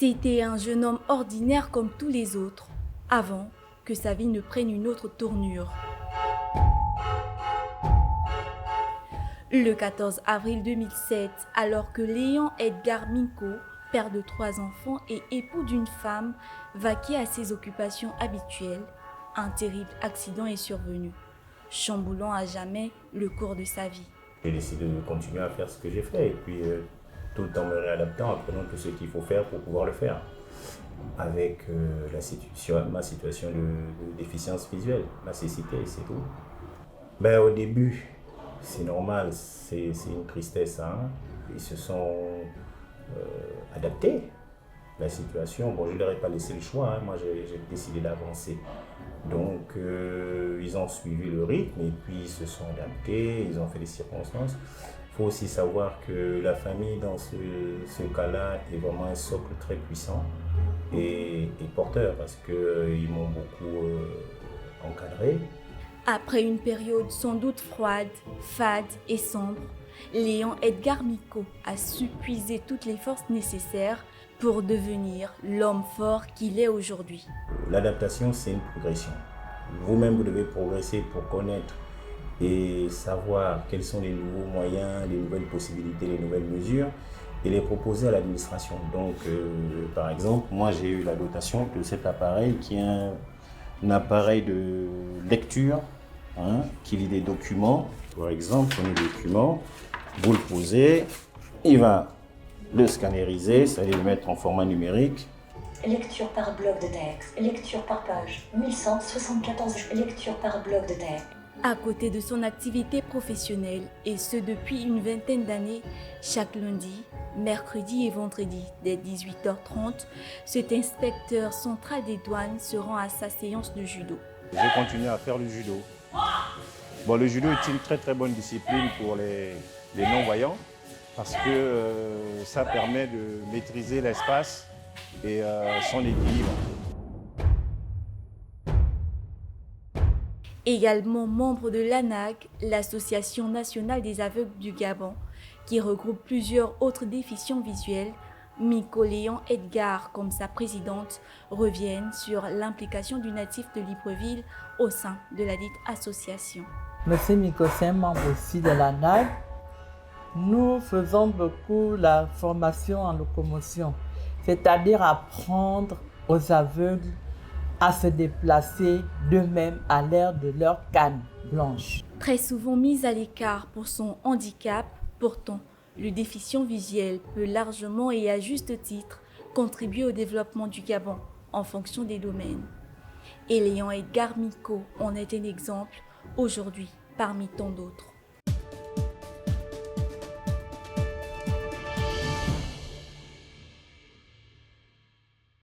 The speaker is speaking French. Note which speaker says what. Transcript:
Speaker 1: C'était un jeune homme ordinaire comme tous les autres, avant que sa vie ne prenne une autre tournure. Le 14 avril 2007, alors que Léon Edgar Minko, père de 3 enfants et époux d'une femme, vaquait à ses occupations habituelles, un terrible accident est survenu, chamboulant à jamais le cours de sa vie.
Speaker 2: J'ai décidé de continuer à faire ce que j'ai fait et puis tout en me réadaptant, apprenant tout ce qu'il faut faire pour pouvoir le faire. Avec ma situation de déficience visuelle, ma cécité, c'est tout. Au début, c'est normal, c'est une tristesse. Hein. Ils se sont adaptés à la situation. Bon, je ne leur ai pas laissé le choix, hein. Moi j'ai décidé d'avancer. Donc ils ont suivi le rythme et puis ils se sont adaptés, ils ont fait des circonstances. Il faut aussi savoir que la famille dans ce cas-là est vraiment un socle très puissant et porteur parce qu'ils m'ont beaucoup encadré.
Speaker 1: Après une période sans doute froide, fade et sombre, Léon Edgar Minko a su puiser toutes les forces nécessaires pour devenir l'homme fort qu'il est aujourd'hui.
Speaker 2: L'adaptation, c'est une progression. Vous-même, vous devez progresser pour connaître et savoir quels sont les nouveaux moyens, les nouvelles possibilités, les nouvelles mesures et les proposer à l'administration. Donc, par exemple, moi, j'ai eu la dotation de cet appareil qui est un appareil de lecture qui lit des documents. Par exemple, prenez le document, vous le posez, il va le scanneriser, c'est-à-dire le mettre en format numérique.
Speaker 3: Lecture par bloc de texte, lecture par page, 1174, lecture par bloc de texte.
Speaker 1: À côté de son activité professionnelle, et ce depuis une vingtaine d'années, chaque lundi, mercredi et vendredi, dès 18h30, cet inspecteur central des douanes se rend à sa séance de judo.
Speaker 2: J'ai continué à faire le judo. Bon, le judo est une très bonne discipline pour les non-voyants parce que ça permet de maîtriser l'espace et son équilibre.
Speaker 1: Également membre de l'ANAG, l'Association nationale des aveugles du Gabon, qui regroupe plusieurs autres déficients visuels, Minko Léon Edgar, comme sa présidente, reviennent sur l'implication du natif de Libreville au sein de la dite association.
Speaker 4: Monsieur Minko, c'est un membre aussi de l'ANAG. Nous faisons beaucoup la formation en locomotion, c'est-à-dire apprendre aux aveugles à se déplacer d'eux-mêmes à l'air de leur canne blanche.
Speaker 1: Très souvent mis à l'écart pour son handicap, pourtant, le déficient visuel peut largement et à juste titre contribuer au développement du Gabon en fonction des domaines. Et Léon Edgar Minko en est un exemple aujourd'hui parmi tant d'autres.